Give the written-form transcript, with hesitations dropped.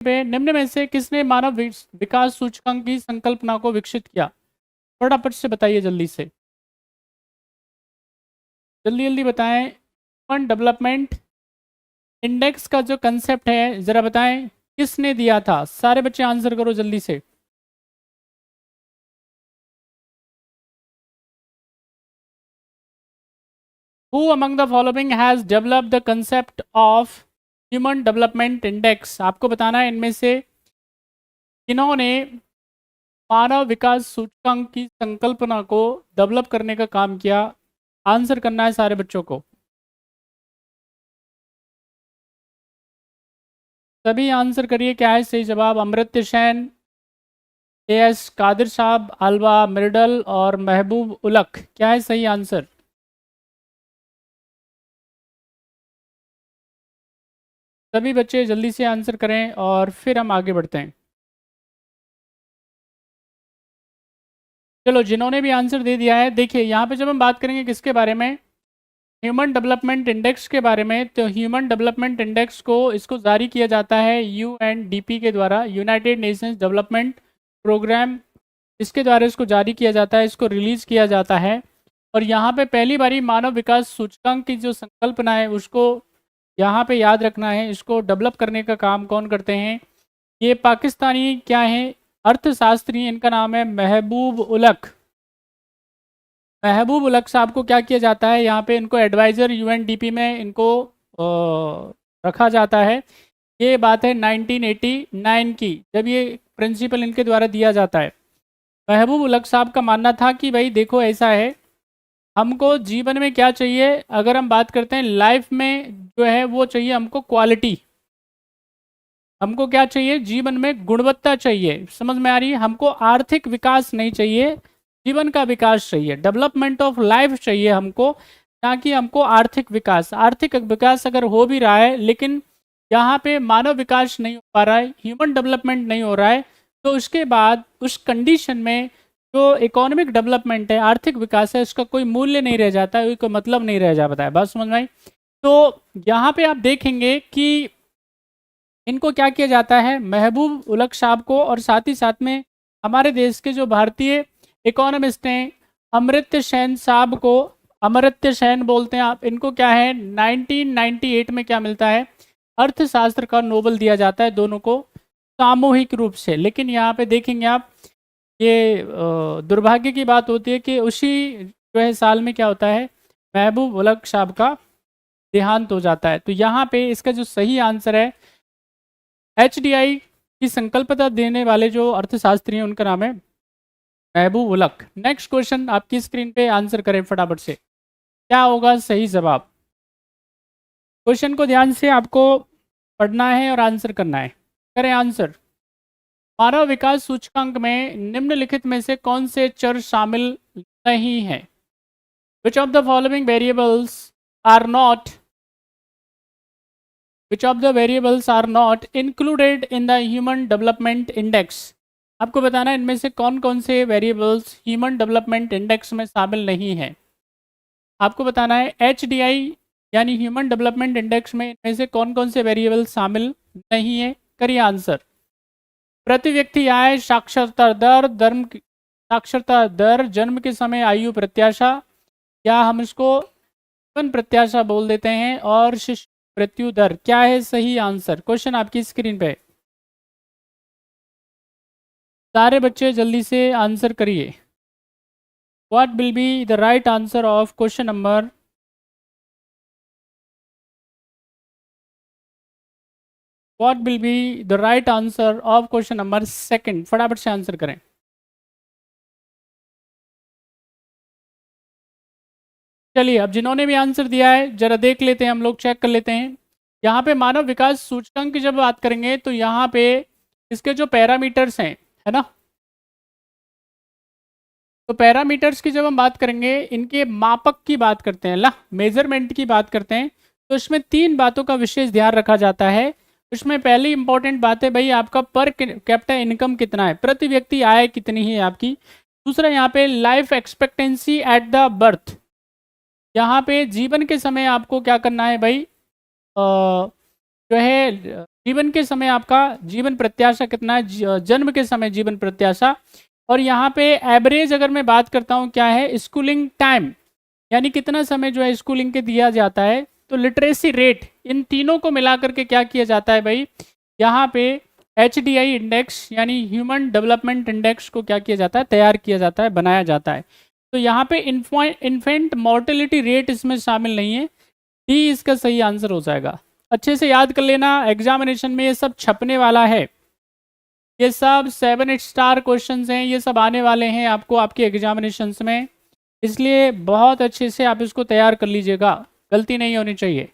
पे निम्न में से किसने मानव विकास सूचकांक की संकल्पना को विकसित किया? फटाफट से बताइए जल्दी से, जल्दी जल्दी बताएं। ह्यूमन डेवलपमेंट इंडेक्स का जो कंसेप्ट है जरा बताएं किसने दिया था? सारे बच्चे आंसर करो जल्दी से। Who among the following has developed the concept of human development index? आपको बताना है इनमें से किन्होंने मानव विकास सूचकांक की संकल्पना को डेवलप करने का काम किया। आंसर करना है सारे बच्चों को। सभी आंसर करिए, क्या है सही जवाब? अमर्त्य सेन, एएस कादिर साहब, अलवा मिर्डल और महबूब उलक, क्या है सही आंसर? सभी बच्चे जल्दी से आंसर करें और फिर हम आगे बढ़ते हैं। चलो, जिन्होंने भी आंसर दे दिया है, देखिए यहाँ पे जब हम बात करेंगे किसके बारे में, ह्यूमन डेवलपमेंट इंडेक्स के बारे में, तो ह्यूमन डेवलपमेंट इंडेक्स को इसको जारी किया जाता है यूएनडीपी के द्वारा, यूनाइटेड नेशंस डेवलपमेंट प्रोग्राम, इसके द्वारा इसको जारी किया जाता है, इसको रिलीज़ किया जाता है। और यहाँ पे पहली बारी मानव विकास सूचकांक की जो संकल्पना है उसको यहाँ पे याद रखना है। इसको डेवलप करने का काम कौन करते हैं? ये पाकिस्तानी क्या है, अर्थशास्त्री, इनका नाम है महबूब उलक। महबूब उलक साहब को क्या किया जाता है, यहाँ पे इनको एडवाइज़र यूएनडीपी में इनको रखा जाता है। ये बात है 1989 की, जब ये प्रिंसिपल इनके द्वारा दिया जाता है। महबूब उलक साहब का मानना था कि भाई देखो ऐसा है, हमको जीवन में क्या चाहिए, अगर हम बात करते हैं लाइफ में जो है वो चाहिए हमको क्वालिटी। हमको क्या चाहिए जीवन में? गुणवत्ता चाहिए। समझ में आ रही है? हमको आर्थिक विकास नहीं चाहिए, जीवन का विकास चाहिए, डेवलपमेंट ऑफ लाइफ चाहिए हमको, ताकि हमको आर्थिक विकास, आर्थिक विकास अगर हो भी रहा है लेकिन यहाँ पे मानव विकास नहीं हो पा रहा है, ह्यूमन डेवलपमेंट नहीं हो रहा है, तो उसके बाद उस कंडीशन में जो इकोनॉमिक डेवलपमेंट है, आर्थिक विकास है, उसका कोई मूल्य नहीं रह जाता है, कोई मतलब नहीं रह जाता है। बात समझ में आई? तो यहाँ पे आप देखेंगे कि इनको क्या किया जाता है, महबूब उलक साहब को, और साथ ही साथ में हमारे देश के जो भारतीय इकोनॉमिस्ट हैं अमर्त्य सेन साहब को, अमर्त्य सेन बोलते हैं आप इनको, क्या है 1998 में क्या मिलता है, अर्थशास्त्र का नोबेल दिया जाता है दोनों को सामूहिक रूप से। लेकिन यहाँ पे देखेंगे आप, ये दुर्भाग्य की बात होती है कि उसी जो है साल में क्या होता है, महबूब उलक साहब का देहांत हो जाता है। तो यहाँ पे इसका जो सही आंसर है, एचडीआई की संकल्पना देने वाले जो अर्थशास्त्री हैं उनका नाम है महबूब उलक। नेक्स्ट क्वेश्चन आपकी स्क्रीन पे, आंसर करें फटाफट से, क्या होगा सही जवाब? क्वेश्चन को ध्यान से आपको पढ़ना है और आंसर करना है। करें आंसर। मानव विकास सूचकांक में निम्नलिखित में से कौन से चर शामिल नहीं हैं? Which of the following variables are not, which of the variables are not included in the human development index? आपको बताना है इनमें से कौन कौन से वेरिएबल्स ह्यूमन डेवलपमेंट इंडेक्स में शामिल नहीं हैं। आपको बताना है एचडीआई यानी ह्यूमन डेवलपमेंट इंडेक्स में इनमें से कौन कौन से वेरिएबल शामिल नहीं है। करिए आंसर। प्रति व्यक्ति आय, साक्षरता दर, साक्षरता दर, जन्म के समय आयु प्रत्याशा, या हम इसको जीवन प्रत्याशा बोल देते हैं, और शिशु मृत्यु दर, क्या है सही आंसर? क्वेश्चन आपकी स्क्रीन पे, सारे बच्चे जल्दी से आंसर करिए। What will be the right answer of question number, what will be the right answer of question number second? फटाफट से आंसर करें। चलिए, अब जिन्होंने भी आंसर दिया है जरा देख लेते हैं, हम लोग चेक कर लेते हैं। यहाँ पे मानव विकास सूचकांक की जब बात करेंगे तो यहाँ पे इसके जो पैरामीटर्स हैं, है ना, तो पैरामीटर्स की जब हम बात करेंगे, इनके मापक की बात करते हैं ना, मेजरमेंट की बात करते हैं, तो इसमें तीन बातों का विशेष ध्यान रखा जाता है। इसमें पहली इंपॉर्टेंट बात है भाई आपका पर कैपिटा इनकम कितना है, प्रति व्यक्ति आय कितनी है आपकी। दूसरा यहाँ पे life expectancy at the birth, यहाँ पे जीवन के समय आपको क्या करना है भाई, जो है जीवन के समय आपका जीवन प्रत्याशा कितना है, जन्म के समय जीवन प्रत्याशा। और यहाँ पे एवरेज अगर मैं बात करता हूँ क्या है, स्कूलिंग टाइम, यानी कितना समय जो है स्कूलिंग के दिया जाता है। तो लिटरेसी रेट, इन तीनों को मिला करके क्या किया जाता है भाई, यहाँ पे HDI इंडेक्स यानी ह्यूमन डेवलपमेंट इंडेक्स को क्या किया जाता है, तैयार किया जाता है, बनाया जाता है। तो यहाँ पे इन्फेंट मॉर्टेलिटी रेट इसमें शामिल नहीं है, डी इसका सही आंसर हो जाएगा। अच्छे से याद कर लेना, एग्जामिनेशन में ये सब छपने वाला है, ये सब 7-8 स्टार क्वेश्चंस हैं, ये सब आने वाले हैं आपको आपके एग्जामिनेशंस में, इसलिए बहुत अच्छे से आप इसको तैयार कर लीजिएगा, गलती नहीं होनी चाहिए।